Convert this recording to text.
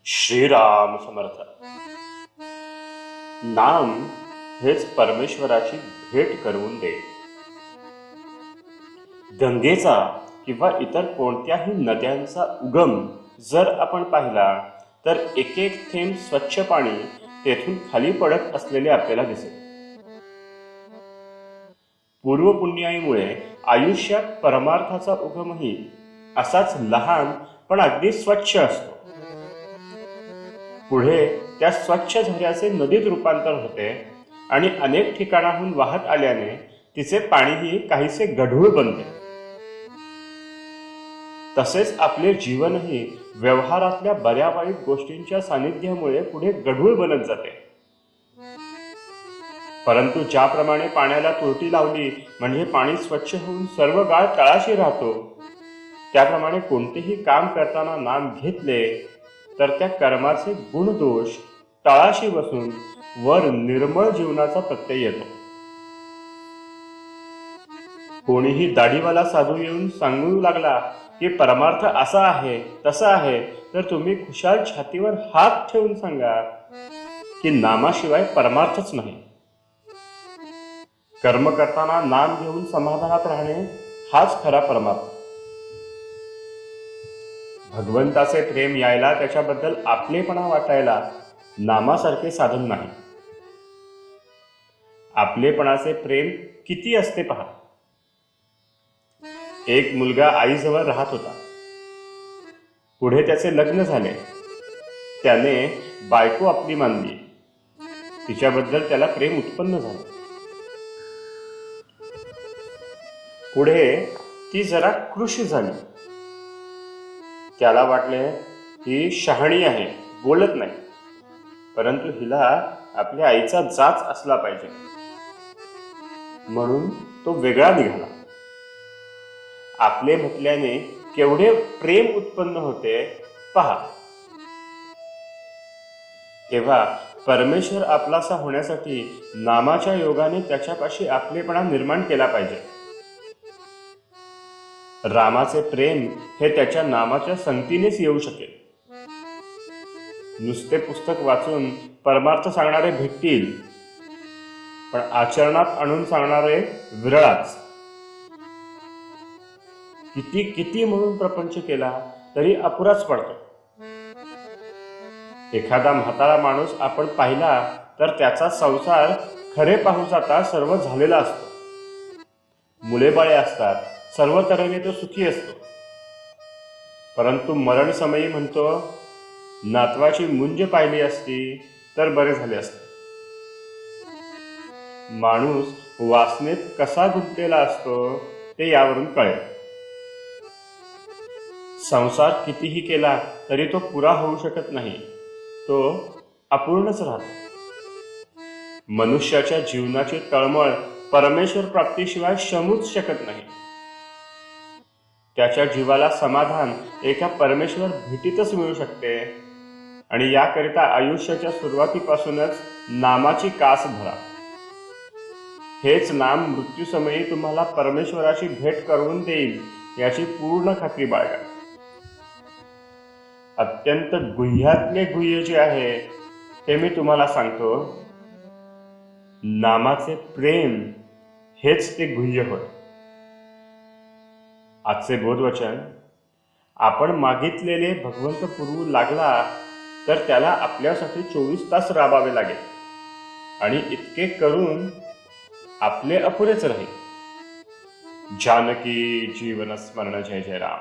श्रीराम समर्थ. नाम हेच परमेश्वराची भेट करवून दे. गंगेचा किंवा इतर कोणत्याही नद्यांचा उगम जर आपण पाहिला तर एक एक थेंब स्वच्छ पाणी तेथून खाली पडत असलेले आपल्याला दिसेल. पूर्वपुण्याईमुळे आयुष्यात परमार्थाचा उगमही असाच लहान पण अगदी स्वच्छ असतो. पुढे त्या स्वच्छ झऱ्याचे नदीत रूपांतर होते आणि अनेक ठिकाणाहून वाहत आल्याने तिचे पाणीही काहीसे गढूळ बनते. तसेच आपले जीवनही व्यवहारातल्या बऱ्या वाईट गोष्टींच्या सानिध्यामुळे पुढे गढूळ बनत जाते. परंतु ज्याप्रमाणे पाण्याला तुरटी लावली म्हणजे पाणी स्वच्छ होऊन सर्व गाळ तळाशी राहतो, त्याप्रमाणे कोणतेही काम करताना नाम घेतले तर त्या कर्माचे गुणदोष तळाशी बसून वर निर्मळ जीवनाचा प्रत्यय येतो. कोणीही दाढीवाला साधू येऊन सांगू लागला की परमार्थ असा आहे तसा आहे, तर तुम्ही खुशाल छातीवर हात ठेवून सांगा की नामाशिवाय परमार्थच नाही. कर्म करताना नाम घेऊन समाधानात राहणे हाच खरा परमार्थ. भगवंताचे प्रेम यायला, त्याच्याबद्दल आपलेपणा वाटायला नामासारखे साधन नाही. आपलेपणाचे प्रेम किती असते पहा. एक मुलगा आईजवळ राहत होता. पुढे त्याचे लग्न झाले. त्याने बायको आपली मानली. तिच्याबद्दल त्याला प्रेम उत्पन्न झाले. पुढे ती जरा कृशी झाली. त्याला वाटले ही शहाणी आहे, बोलत नाही, परंतु हिला आपल्या आईचा जाच असला पाहिजे म्हणून तो वेगळा निघाला. आपले म्हटल्याने केवढे प्रेम उत्पन्न होते पहा. तेव्हा परमेश्वर आपलासा होण्यासाठी नामाच्या योगाने त्याच्यापाशी आपलेपणा निर्माण केला पाहिजे. रामाचे प्रेम हे त्याच्या नामाच्या संगतीनेच येऊ शकेल. नुसते पुस्तक वाचून परमार्थ सांगणारे भेटतील, पण आचरणात आणून सांगणारे विरळाच. किती किती म्हणून प्रपंच केला तरी अपुराच पडतो. एखादा म्हातारा माणूस आपण पाहिला तर त्याचा संसार खरे पाहू जाता सर्व झालेला असतो. मुले बाळे असतात, सर्व तऱ्हेने तो सुखी असतो. परंतु मरण समयी म्हणतो, नातवाची मुंज पाहिली असती तर बरे झाले असते. माणूस वासनेत कसा गुंतलेला असतो ते यावरून कळेल. संसार कितीही केला तरी तो पुरा होऊ शकत नाही, तो अपूर्णच राहतो. मनुष्याच्या जीवनाची तळमळ परमेश्वर प्राप्तीशिवाय शमूच शकत नाही. त्याच्या जीवाला समाधान एका परमेश्वर भेटीतच मिळू शकते आणि याकरिता आयुष्याच्या सुरुवातीपासूनच नामाची कास धरा. हेच नाम मृत्यूसमयी तुम्हाला परमेश्वराची भेट करून देईल याची पूर्ण खात्री बाळगा. अत्यंत गुह्यातले गुह्य जे आहे ते मी तुम्हाला सांगतो. नामाचे प्रेम हेच ते गुह्य होय. आजचे बोधवचन, आपण मागितलेले भगवंत पुरवू लागला तर त्याला आपल्यासाठी 24 तास राबावे लागेल आणि इतके करून आपले अपुरेच राहील. जानकी जीवन स्मरण. जय जय राम.